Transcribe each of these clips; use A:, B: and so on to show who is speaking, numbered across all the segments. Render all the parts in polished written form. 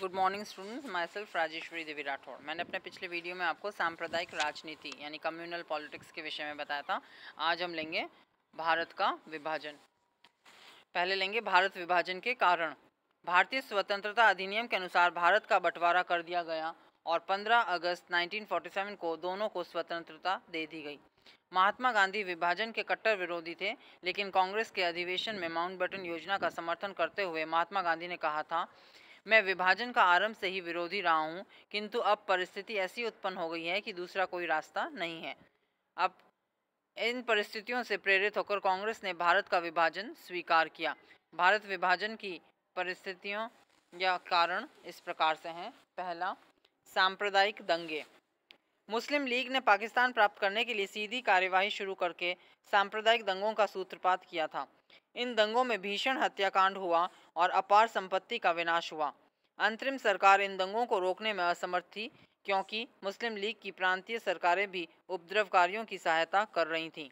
A: Good morning students, myself Rajeshwari Devi Rathore. मैंने अपने पिछले वीडियो में आपको सांप्रदायिक राजनीति यानी कम्युनल पॉलिटिक्स के विषय में बताया था। आज हम लेंगे भारत का विभाजन। पहले लेंगे भारत विभाजन के कारण। भारतीय स्वतंत्रता अधिनियम के अनुसार भारत का बंटवारा कर दिया गया और 15 अगस्त 1947 को दोनों को स्वतंत्रता दे दी गई। महात्मा गांधी विभाजन के कट्टर विरोधी थे, लेकिन कांग्रेस के अधिवेशन में माउंटबेटन योजना का समर्थन करते हुए महात्मा गांधी ने कहा था, मैं विभाजन का आरंभ से ही विरोधी रहा हूँ, किंतु अब परिस्थिति ऐसी उत्पन्न हो गई है कि दूसरा कोई रास्ता नहीं है। अब इन परिस्थितियों से प्रेरित होकर कांग्रेस ने भारत का विभाजन स्वीकार किया। भारत विभाजन की परिस्थितियों या कारण इस प्रकार से हैं। पहला, सांप्रदायिक दंगे। मुस्लिम लीग ने पाकिस्तान प्राप्त करने के लिए सीधी कार्यवाही शुरू करके सांप्रदायिक दंगों का सूत्रपात किया था। इन दंगों में भीषण हत्याकांड हुआ और अपार संपत्ति का विनाश हुआ। अंतरिम सरकार इन दंगों को रोकने में असमर्थ थी, क्योंकि मुस्लिम लीग की प्रांतीय सरकारें भी उपद्रवकारियों की सहायता कर रही थीं।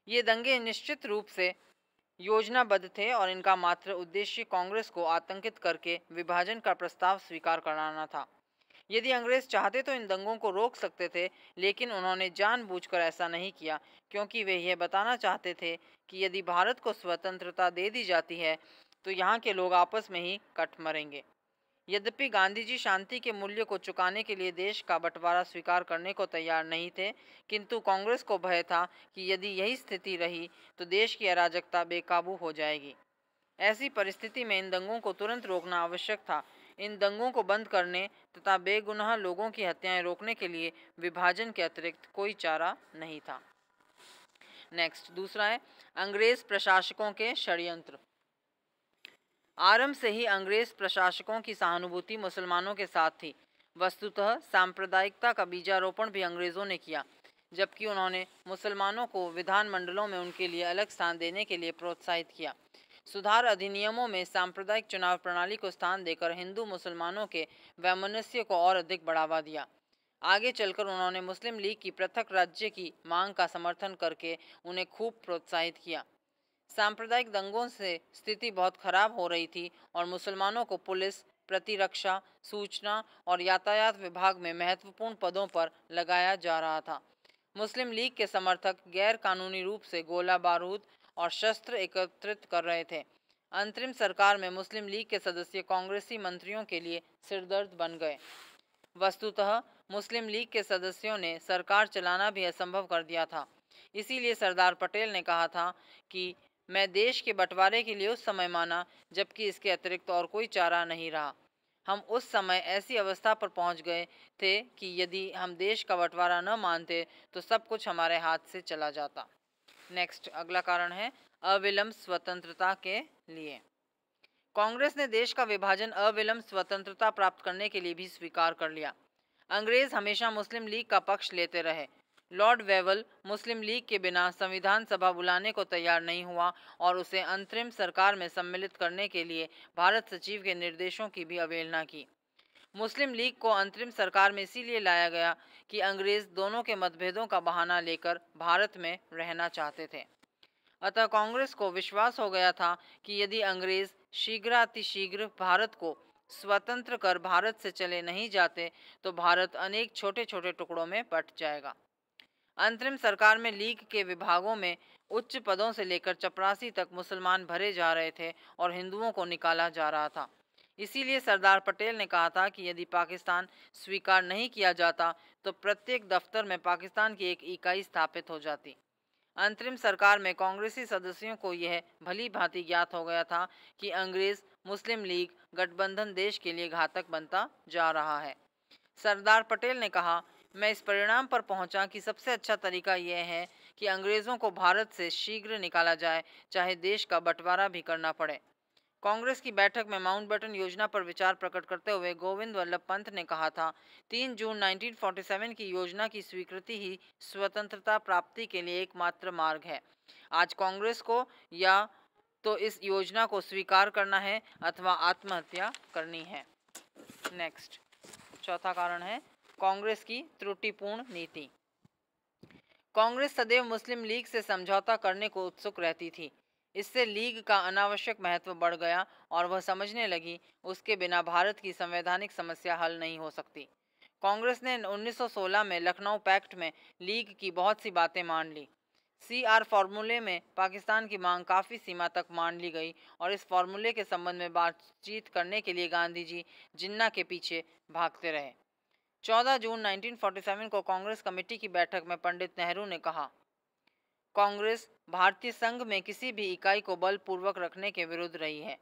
A: ये दंगे निश्चित रूप से योजनाबद्ध थे और इनका मात्र उद्देश्य कांग्रेस को आतंकित करके विभाजन का प्रस्ताव स्वीकार कराना था। यदि अंग्रेज चाहते तो इन दंगों को रोक सकते थे, लेकिन उन्होंने जानबूझकर ऐसा नहीं किया, क्योंकि वे यह बताना चाहते थे कि यदि भारत को स्वतंत्रता दे दी जाती है तो यहाँ के लोग आपस में ही कट मरेंगे। यद्यपि गांधी जी शांति के मूल्य को चुकाने के लिए देश का बंटवारा स्वीकार करने को तैयार नहीं थे, किंतु कांग्रेस को भय था कि यदि यही स्थिति रही तो देश की अराजकता बेकाबू हो जाएगी। ऐसी परिस्थिति में इन दंगों को तुरंत रोकना आवश्यक था। इन दंगों को बंद करने तथा बेगुनाह लोगों की हत्याएं रोकने के लिए विभाजन के अतिरिक्त कोई चारा नहीं था। नेक्स्ट, दूसरा है अंग्रेज प्रशासकों के षड्यंत्र। आरंभ से ही अंग्रेज प्रशासकों की सहानुभूति मुसलमानों के साथ थी। वस्तुतः सांप्रदायिकता का बीजारोपण भी अंग्रेजों ने किया, जबकि उन्होंने मुसलमानों को विधानमंडलों में उनके लिए अलग स्थान देने के लिए प्रोत्साहित किया। सुधार अधिनियमों में सांप्रदायिक चुनाव प्रणाली को स्थान देकर हिंदू मुसलमानों के वैमनस्य को और अधिक बढ़ावा दिया। आगे चलकर उन्होंने मुस्लिम लीग की पृथक राज्य की मांग का समर्थन करके उन्हें खूब प्रोत्साहित किया। सांप्रदायिक दंगों से स्थिति बहुत खराब हो रही थी और मुसलमानों को पुलिस, प्रतिरक्षा, सूचना और यातायात विभाग में महत्वपूर्ण पदों पर लगाया जा रहा था। मुस्लिम लीग के समर्थक गैर कानूनी रूप से गोला बारूद और शस्त्र एकत्रित कर रहे थे। अंतरिम सरकार में मुस्लिम लीग के सदस्य कांग्रेसी मंत्रियों के लिए सिरदर्द बन गए। वस्तुतः मुस्लिम लीग के सदस्यों ने सरकार चलाना भी असंभव कर दिया था। इसीलिए सरदार पटेल ने कहा था कि मैं देश के बंटवारे के लिए उस समय माना जबकि इसके अतिरिक्त और कोई चारा नहीं रहा। हम उस समय ऐसी अवस्था पर पहुंच गए थे कि यदि हम देश का बंटवारा न मानते तो सब कुछ हमारे हाथ से चला जाता। नेक्स्ट, अगला कारण है अविलंब स्वतंत्रता के लिए। कांग्रेस ने देश का विभाजन अविलंब स्वतंत्रता प्राप्त करने के लिए भी स्वीकार कर लिया। अंग्रेज हमेशा मुस्लिम लीग का पक्ष लेते रहे। लॉर्ड वेवल मुस्लिम लीग के बिना संविधान सभा बुलाने को तैयार नहीं हुआ और उसे अंतरिम सरकार में सम्मिलित करने के लिए भारत सचिव के निर्देशों की भी अवहेलना की। मुस्लिम लीग को अंतरिम सरकार में इसीलिए लाया गया कि अंग्रेज दोनों के मतभेदों का बहाना लेकर भारत में रहना चाहते थे। अतः कांग्रेस को विश्वास हो गया था कि यदि अंग्रेज शीघ्रातिशीघ्र भारत को स्वतंत्र कर भारत से चले नहीं जाते तो भारत अनेक छोटे छोटे टुकड़ों में बंट जाएगा। अंतरिम सरकार में लीग के विभागों में उच्च पदों से लेकर चपरासी तक मुसलमान भरे जा रहे थे और हिंदुओं को निकाला जा रहा था। इसीलिए सरदार पटेल ने कहा था कि यदि पाकिस्तान स्वीकार नहीं किया जाता तो प्रत्येक दफ्तर में पाकिस्तान की एक इकाई स्थापित हो जाती। अंतरिम सरकार में कांग्रेसी सदस्यों को यह भली भांति ज्ञात हो गया था कि अंग्रेज मुस्लिम लीग गठबंधन देश के लिए घातक बनता जा रहा है। सरदार पटेल ने कहा, मैं इस परिणाम पर पहुंचा कि सबसे अच्छा तरीका यह है कि अंग्रेज़ों को भारत से शीघ्र निकाला जाए, चाहे देश का बंटवारा भी करना पड़े। कांग्रेस की बैठक में माउंटबेटन योजना पर विचार प्रकट करते हुए गोविंद वल्लभ पंत ने कहा था, 3 जून 1947 की योजना की स्वीकृति ही स्वतंत्रता प्राप्ति के लिए एकमात्र मार्ग है। आज कांग्रेस को या तो इस योजना को स्वीकार करना है अथवा आत्महत्या करनी है। नेक्स्ट, चौथा कारण है कांग्रेस की त्रुटिपूर्ण नीति। कांग्रेस सदैव मुस्लिम लीग से समझौता करने को उत्सुक रहती थी। इससे लीग का अनावश्यक महत्व बढ़ गया और वह समझने लगी उसके बिना भारत की संवैधानिक समस्या हल नहीं हो सकती। कांग्रेस ने 1916 में लखनऊ पैक्ट में लीग की बहुत सी बातें मान ली। CR फॉर्मूले में पाकिस्तान की मांग काफ़ी सीमा तक मान ली गई और इस फॉर्मूले के संबंध में बातचीत करने के लिए गांधी जी जिन्ना के पीछे भागते रहे। 14 जून 1947 को कांग्रेस कमेटी की बैठक में पंडित नेहरू ने कहा, कांग्रेस भारतीय संघ में किसी भी इकाई को बलपूर्वक रखने के विरुद्ध रही है।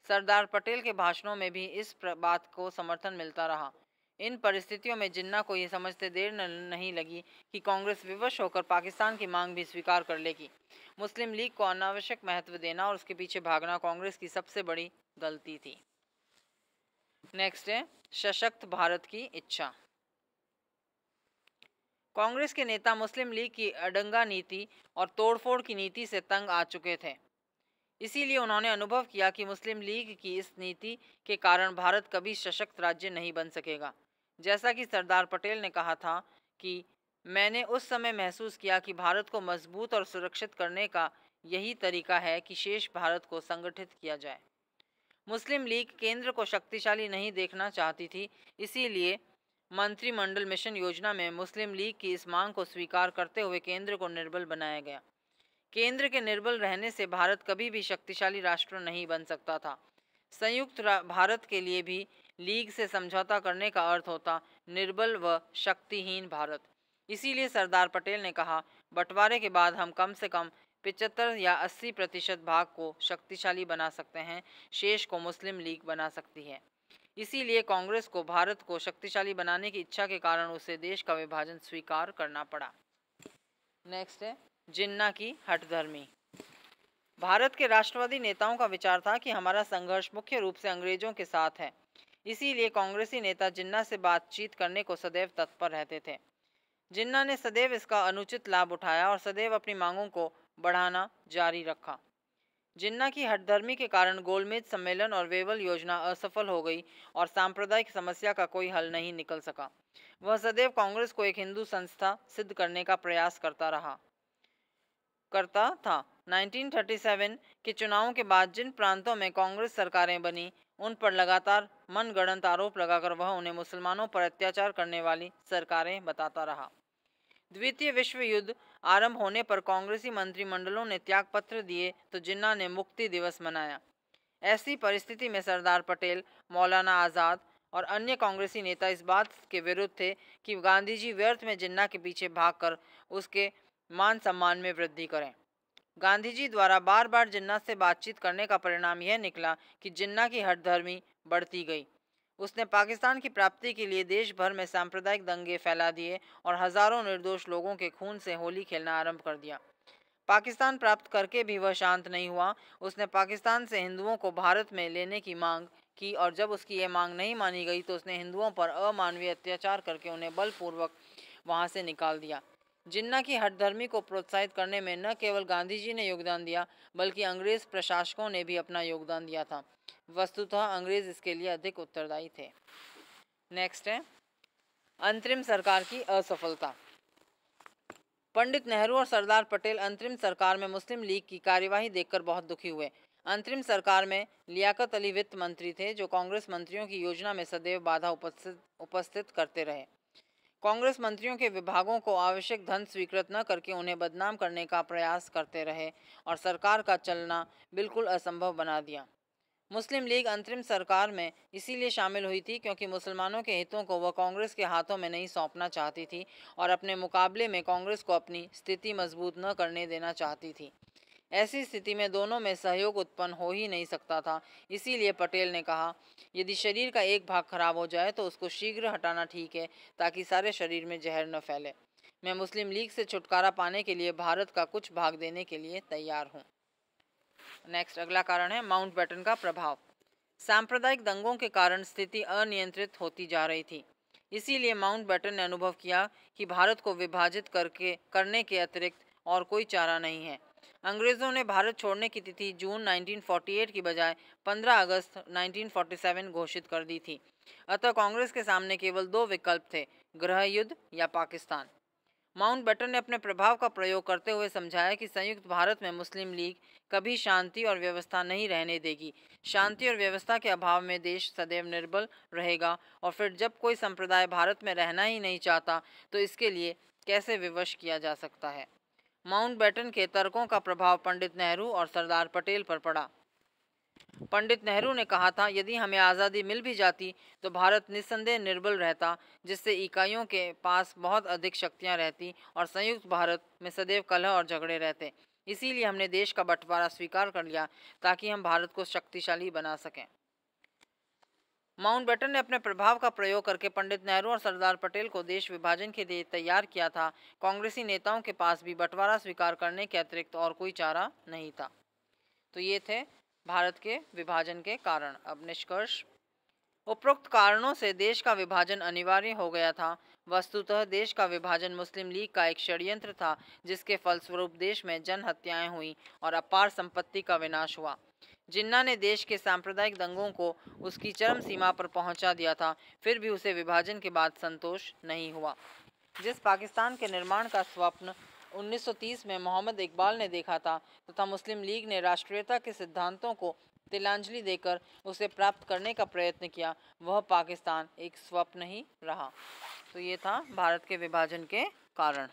A: सरदार पटेल के भाषणों में भी इस बात को समर्थन मिलता रहा। इन परिस्थितियों में जिन्ना को ये समझते देर नहीं लगी कि कांग्रेस विवश होकर पाकिस्तान की मांग भी स्वीकार कर लेगी। मुस्लिम लीग को अनावश्यक महत्व देना और उसके पीछे भागना कांग्रेस की सबसे बड़ी गलती थी। नेक्स्ट है सशक्त भारत की इच्छा। कांग्रेस के नेता मुस्लिम लीग की अडंगा नीति और तोड़फोड़ की नीति से तंग आ चुके थे। इसीलिए उन्होंने अनुभव किया कि मुस्लिम लीग की इस नीति के कारण भारत कभी सशक्त राज्य नहीं बन सकेगा। जैसा कि सरदार पटेल ने कहा था कि मैंने उस समय महसूस किया कि भारत को मजबूत और सुरक्षित करने का यही तरीका है कि शेष भारत को संगठित किया जाए। मुस्लिम लीग केंद्र को शक्तिशाली नहीं देखना चाहती थी, इसीलिए मंत्रिमंडल मिशन योजना में मुस्लिम लीग की इस मांग को स्वीकार करते हुए केंद्र को निर्बल बनाया गया। केंद्र के निर्बल रहने से भारत कभी भी शक्तिशाली राष्ट्र नहीं बन सकता था। संयुक्त भारत के लिए भी लीग से समझौता करने का अर्थ होता निर्बल व शक्तिहीन भारत। इसीलिए सरदार पटेल ने कहा, बंटवारे के बाद हम कम से कम 75 या 80% भाग को शक्तिशाली बना सकते हैं, शेष को मुस्लिम लीग बना सकती है। इसीलिए कांग्रेस को भारत को शक्तिशाली बनाने की इच्छा के कारण उसे देश का विभाजन स्वीकार करना पड़ा। नेक्स्ट है जिन्ना की हठधर्मी। भारत के राष्ट्रवादी नेताओं का विचार था कि हमारा संघर्ष मुख्य रूप से अंग्रेजों के साथ है। इसीलिए कांग्रेसी नेता जिन्ना से बातचीत करने को सदैव तत्पर रहते थे। जिन्ना ने सदैव इसका अनुचित लाभ उठाया और सदैव अपनी मांगों को बढ़ाना जारी रखा। जिन्ना की हठधर्मी के कारण गोलमेज सम्मेलन और वेवल योजना असफल हो गई और सांप्रदायिक समस्या का कोई हल नहीं निकल सका। वह सदैव कांग्रेस को एक हिंदू संस्था सिद्ध करने का प्रयास करता था। 1937 के चुनावों के बाद जिन प्रांतों में कांग्रेस सरकारें बनी, उन पर लगातार मनगढ़ंत आरोप लगाकर वह उन्हें मुसलमानों पर अत्याचार करने वाली सरकारें बताता रहा। द्वितीय विश्व युद्ध आरंभ होने पर कांग्रेसी मंत्रिमंडलों ने त्यागपत्र दिए तो जिन्ना ने मुक्ति दिवस मनाया। ऐसी परिस्थिति में सरदार पटेल, मौलाना आज़ाद और अन्य कांग्रेसी नेता इस बात के विरुद्ध थे कि गांधी जी व्यर्थ में जिन्ना के पीछे भागकर उसके मान सम्मान में वृद्धि करें। गांधी जी द्वारा बार बार जिन्ना से बातचीत करने का परिणाम यह निकला कि जिन्ना की हठधर्मी बढ़ती गई। उसने पाकिस्तान की प्राप्ति के लिए देश भर में सांप्रदायिक दंगे फैला दिए और हजारों निर्दोष लोगों के खून से होली खेलना आरंभ कर दिया। पाकिस्तान प्राप्त करके भी वह शांत नहीं हुआ। उसने पाकिस्तान से हिंदुओं को भारत में लेने की मांग की और जब उसकी यह मांग नहीं मानी गई तो उसने हिंदुओं पर अमानवीय अत्याचार करके उन्हें बलपूर्वक वहां से निकाल दिया। जिन्ना की हठधर्मी को प्रोत्साहित करने में न केवल गांधी जी ने योगदान दिया बल्कि अंग्रेज प्रशासकों ने भी अपना योगदान दिया था। वस्तुतः अंग्रेज इसके लिए अधिक उत्तरदायी थे। नेक्स्ट है अंतरिम सरकार की असफलता। पंडित नेहरू और सरदार पटेल अंतरिम सरकार में मुस्लिम लीग की कार्यवाही देखकर बहुत दुखी हुए। अंतरिम सरकार में लियाकत अली वित्त मंत्री थे, जो कांग्रेस मंत्रियों की योजना में सदैव बाधा उपस्थित करते रहे। कांग्रेस मंत्रियों के विभागों को आवश्यक धन स्वीकृत न करके उन्हें बदनाम करने का प्रयास करते रहे और सरकार का चलना बिल्कुल असंभव बना दिया। मुस्लिम लीग अंतरिम सरकार में इसीलिए शामिल हुई थी क्योंकि मुसलमानों के हितों को वह कांग्रेस के हाथों में नहीं सौंपना चाहती थी और अपने मुकाबले में कांग्रेस को अपनी स्थिति मजबूत न करने देना चाहती थी। ऐसी स्थिति में दोनों में सहयोग उत्पन्न हो ही नहीं सकता था। इसीलिए पटेल ने कहा, यदि शरीर का एक भाग खराब हो जाए तो उसको शीघ्र हटाना ठीक है ताकि सारे शरीर में जहर न फैले। मैं मुस्लिम लीग से छुटकारा पाने के लिए भारत का कुछ भाग देने के लिए तैयार हूँ। नेक्स्ट अगला कारण है माउंटबेटन का प्रभाव। सांप्रदायिक दंगों के कारण स्थिति अनियंत्रित होती जा रही थी। इसीलिए माउंटबेटन ने अनुभव किया कि भारत को विभाजित करने के अतिरिक्त और कोई चारा नहीं है। अंग्रेज़ों ने भारत छोड़ने की तिथि जून 1948 की बजाय 15 अगस्त 1947 घोषित कर दी थी। अतः कांग्रेस के सामने केवल दो विकल्प थे, गृह युद्ध या पाकिस्तान। माउंटबेटन ने अपने प्रभाव का प्रयोग करते हुए समझाया कि संयुक्त भारत में मुस्लिम लीग कभी शांति और व्यवस्था नहीं रहने देगी। शांति और व्यवस्था के अभाव में देश सदैव निर्बल रहेगा, और फिर जब कोई संप्रदाय भारत में रहना ही नहीं चाहता तो इसके लिए कैसे विवश किया जा सकता है। माउंटबेटन के तर्कों का प्रभाव पंडित नेहरू और सरदार पटेल पर पड़ा। पंडित नेहरू ने कहा था, यदि हमें आज़ादी मिल भी जाती तो भारत निस्संदेह निर्बल रहता, जिससे इकाइयों के पास बहुत अधिक शक्तियां रहती और संयुक्त भारत में सदैव कलह और झगड़े रहते। इसीलिए हमने देश का बंटवारा स्वीकार कर लिया ताकि हम भारत को शक्तिशाली बना सकें। माउंटबेटन ने अपने प्रभाव का प्रयोग करके पंडित नेहरू और सरदार पटेल को देश विभाजन के लिए तैयार किया था। कांग्रेसी नेताओं के पास भी बंटवारा स्वीकार करने के अतिरिक्त और कोई चारा नहीं था। तो ये थे भारत के विभाजन के कारण। अब निष्कर्ष। उपरोक्त कारणों से देश का विभाजन अनिवार्य हो गया था। वस्तुतः देश का विभाजन मुस्लिम लीग का एक षड्यंत्र था, जिसके फलस्वरूप देश में जन हत्याएं हुई और अपार संपत्ति का विनाश हुआ। जिन्ना ने देश के सांप्रदायिक दंगों को उसकी चरम सीमा पर पहुंचा दिया था, फिर भी उसे विभाजन के बाद संतोष नहीं हुआ। जिस पाकिस्तान के निर्माण का स्वप्न 1930 में मोहम्मद इकबाल ने देखा था तथा मुस्लिम लीग ने राष्ट्रीयता के सिद्धांतों को तिलांजलि देकर उसे प्राप्त करने का प्रयत्न किया, वह पाकिस्तान एक स्वप्न ही रहा। तो ये था भारत के विभाजन के कारण।